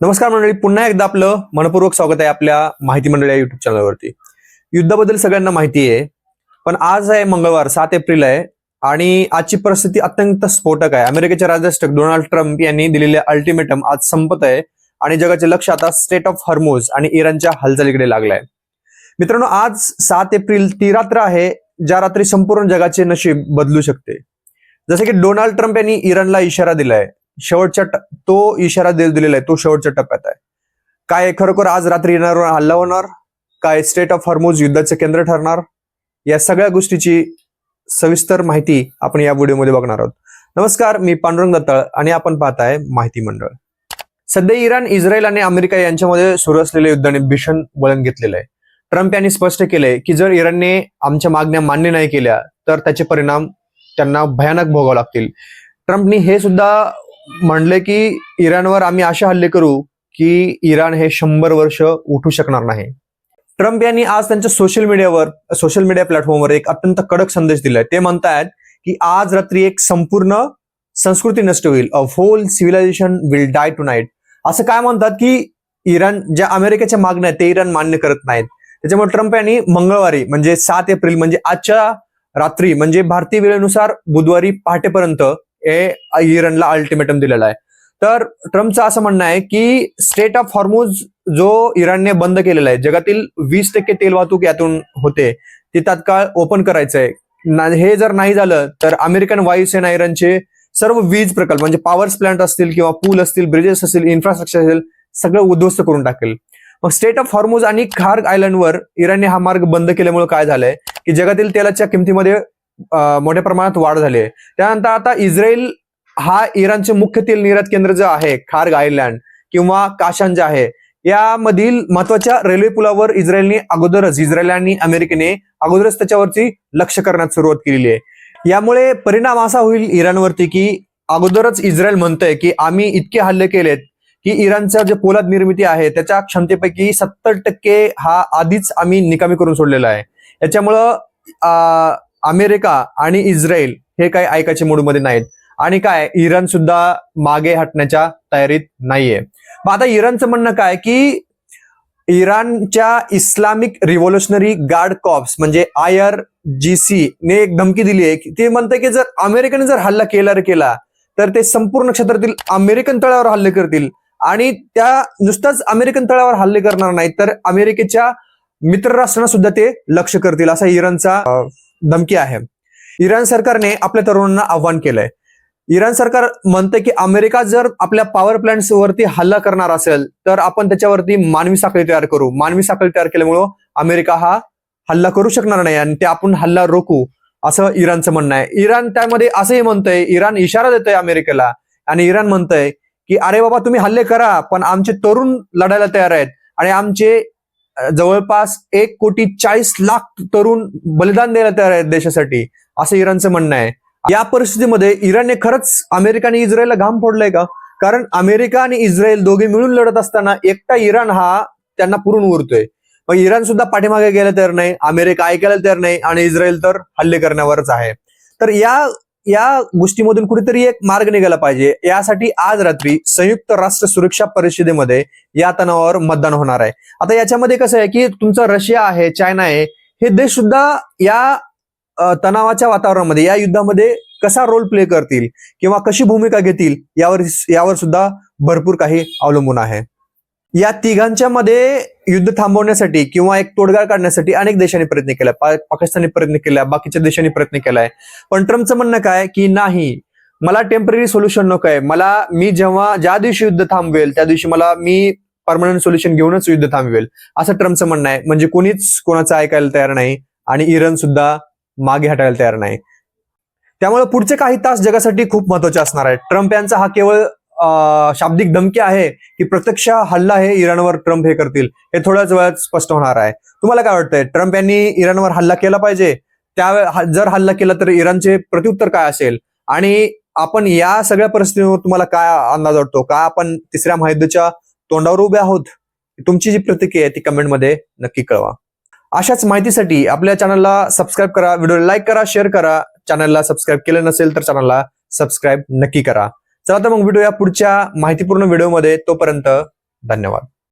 नमस्कार मंडळी, पुन्हा एकदा आपलं मनपूर्वक स्वागत आहे आपल्या माहिती मंडळ या युट्यूब चॅनलवरती. युद्धाबद्दल सगळ्यांना माहिती आहे, पण आज आहे मंगळवार 7 एप्रिल आहे आणि आजची परिस्थिती अत्यंत स्फोटक आहे. अमेरिकेचे राष्ट्राध्यक्ष डोनाल्ड ट्रम्प यांनी दिलेले अल्टिमेटम आज संपत आहे आणि जगाचे लक्ष आता स्टेट ऑफ हॉर्मुझ आणि इराणच्या हालचालीकडे लागलंय. मित्रांनो, आज 7 एप्रिल ती रात्र आहे ज्या रात्री संपूर्ण जगाचे नशीब बदलू शकते. जसे की डोनाल्ड ट्रम्प यांनी इराणला इशारा दिलाय, तो इशारा दिलेला आहे, तो शेवटच्या टप्प्यात आहे. काय खरोखर आज रात्री इराणवर हल्ला होणार? काय स्टेट ऑफ हॉर्मुझ युद्धाचे केंद्र ठरणार? या सगळ्या गोष्टीची सविस्तर माहिती आपण या व्हिडिओमध्ये बघणार आहोत. नमस्कार, मी पांडुरंग दत्ताळ आणि आपण पाहताय माहिती मंडळ. सध्या इराण, इस्रायल आणि अमेरिका यांच्यामध्ये सुरू असलेल्या युद्धाने भीषण वळण घेतलेलं आहे. ट्रम्प यांनी स्पष्ट केलंय की जर इराणने आमच्या मागण्या मान्य नाही केल्या तर त्याचे परिणाम त्यांना भयानक भोगावे लागतील. ट्रम्पनी हे सुद्धा म्हणले की इराणवर आम्ही असे हल्ले करू की इराण हे 100 वर्ष उठू शकणार नाही. ट्रम्प यांनी आज त्यांच्या सोशल मीडिया प्लॅटफॉर्मवर एक अत्यंत कडक संदेश दिलाय. ते म्हणतायत की आज रात्री एक संपूर्ण संस्कृती नष्ट होईल, a whole civilisation will die tonight. असं काय म्हणतात की इराण ज्या अमेरिकेच्या मागण्या आहेत ते इराण मान्य करत नाहीत. त्याच्यामुळे ट्रम्प यांनी मंगळवारी म्हणजे 7 एप्रिल म्हणजे आजच्या रात्री म्हणजे भारतीय वेळेनुसार बुधवारी पहाटेपर्यंत इराणला अल्टिमेटम दिलेला आहे. तर ट्रम्पचं असं म्हणणं आहे की स्टेट ऑफ हॉर्मुझ जो इराणने बंद केलेला आहे, जगातील 20% तेल वाहतूक यातून होते, ते तात्काळ ओपन करायचंय. हे जर नाही झालं तर अमेरिकन वायुसेना इराणचे सर्व वीज प्रकल्प म्हणजे पॉवर प्लांट असतील किंवा पूल असतील, ब्रिजेस असतील, इन्फ्रास्ट्रक्चर असेल, सगळं उद्ध्वस्त करून टाकेल. मग स्टेट ऑफ हॉर्मुझ आणि खार्ग आयलंडवर इराणने हा मार्ग बंद केल्यामुळे काय झालंय की जगातील तेलाच्या किमतीमध्ये मोठ्या प्रमाणात वाढ झाली आहे. त्यानंतर आता इस्रायल हा इराणचे मुख्य तेल निर्यात केंद्र जे आहे खार्ग आयलँड किंवा काशान जे आहे, यामधील महत्वाच्या रेल्वे पुलावर इस्रायल आणि अमेरिकेने अगोदरच त्याच्यावरती लक्ष करण्यास सुरुवात केलेली आहे. यामुळे परिणाम असा होईल इराणवरती की अगोदरच इस्रायल म्हणतंय की आम्ही इतके हल्ले केलेत की इराणचा जे पोलाद निर्मिती आहे त्याच्या क्षमतेपैकी 70% हा आधीच आम्ही निकामी करून सोडलेला आहे. याच्यामुळं अमेरिका आणि इस्रायल हे काही ऐकायच्या मूडमध्ये नाहीत आणि काय इराण सुद्धा मागे हटण्याच्या तयारीत नाहीये. मग आता इराणचं म्हणणं काय की इराणच्या इस्लामिक रिव्होल्युशनरी गार्ड कॉर्प्स म्हणजे IRGC ने एक धमकी दिली आहे. ते म्हणते की जर अमेरिकेने जर हल्ला केला तर ते संपूर्ण क्षेत्रातील अमेरिकन तळावर हल्ले करतील आणि त्या नुसताच अमेरिकन तळावर हल्ले करणार नाहीत तर अमेरिकेच्या मित्र राष्ट्रांना सुद्धा ते लक्ष्य करतील, असा इराणचा धमकी आहे. इराण सरकारने आपल्या तरुणांना आव्हान केलंय. इराण सरकार म्हणते की अमेरिका जर आपल्या पॉवर प्लांट्स वरती हल्ला करणार असेल तर आपण त्याच्यावरती मानवी साखळी तयार करू. मानवी साखळी तयार केल्यामुळं अमेरिका हा हल्ला करू शकणार नाही आणि ते आपण हल्ला रोखू, असं इराणचं म्हणणं आहे. इराण त्यामध्ये असंही म्हणतंय, इराण इशारा देतोय अमेरिकेला आणि इराण म्हणतंय की अरे बाबा तुम्ही हल्ले करा पण आमचे तरुण लढायला तयार आहेत आणि आमचे जवळपास 1,40,00,000 तरुण बलिदान द्यायला तयार आहेत देशासाठी, असं इराणचं म्हणणं आहे. या परिस्थितीमध्ये इराणने खरंच अमेरिका आणि इस्रायलला घाम फोडलाय का? कारण अमेरिका आणि इस्रायल दोघे मिळून लढत असताना एकटा इराण हा त्यांना पुरून उरतोय. मग इराण सुद्धा पाठीमागे गेला तयार नाही, अमेरिका ऐकायला तयार नाही आणि इस्रायल तर हल्ले करण्यावरच आहे. तर या गोष्टीमधून कुठेतरी एक मार्ग निघाला पाहिजे. यासाठी आज रात्री संयुक्त राष्ट्र सुरक्षा परिषदेमध्ये या तणावावर मतदान होणार आहे. आता याच्यामध्ये कसं आहे की तुमचा रशिया आहे, चायना आहे, हे देश सुद्धा या तणावाच्या वातावरणामध्ये या युद्धामध्ये कसा रोल प्ले करतील किंवा कशी भूमिका घेतील यावर सुद्धा भरपूर काही अवलंबून आहे. या तिघांच्या मध्ये युद्ध थांबवण्यासाठी किंवा एक तोडगा काढण्यासाठी अनेक देशांनी प्रयत्न केला, पाकिस्तानने प्रयत्न केला, बाकीच्या देशांनी प्रयत्न केलाय. पण ट्रम्पचं म्हणणं काय की नाही, मला टेम्पररी सोल्युशन नको आहे, मी ज्या दिवशी युद्ध थांबवेल त्या दिवशी मी परमनंट सोल्युशन घेऊनच युद्ध थांबवेल, असं ट्रम्पचं म्हणणं आहे. म्हणजे कोणीच कोणाचं ऐकायला तयार नाही आणि इराण सुद्धा मागे हटायला तयार नाही. त्यामुळे पुढचे काही तास जगासाठी खूप महत्वाचे असणार आहे. ट्रम्प यांचा हा केवळ शाब्दिक धमकी आहे की प्रत्यक्ष हल्ला हे इराणवर ट्रम्प हे करतील, हे थोड्याच वेळात स्पष्ट होणार आहे. तुम्हाला काय वाटतंय, ट्रम्प यांनी इराणवर हल्ला केला पाहिजे? जर हल्ला केला तर इराणचे प्रत्युत्तर काय असेल? आणि आपण या सगळ्या परिस्थितीवर तुम्हाला काय अंदाज वाटतो? का आपण तिसऱ्या महायुद्धाच्या तोंडावर उभे आहोत? तुमची जी प्रतिक्रिया आहे ती कमेंटमध्ये नक्की कळवा. अशाच माहितीसाठी आपल्या चॅनलला सबस्क्राईब करा, व्हिडिओला लाईक करा, शेअर करा. चॅनलला सबस्क्राईब केलं नसेल तर चॅनलला सबस्क्राईब नक्की करा. चला तर मग भेटूया पुढच्या माहितीपूर्ण व्हिडिओमध्ये. तोपर्यंत धन्यवाद.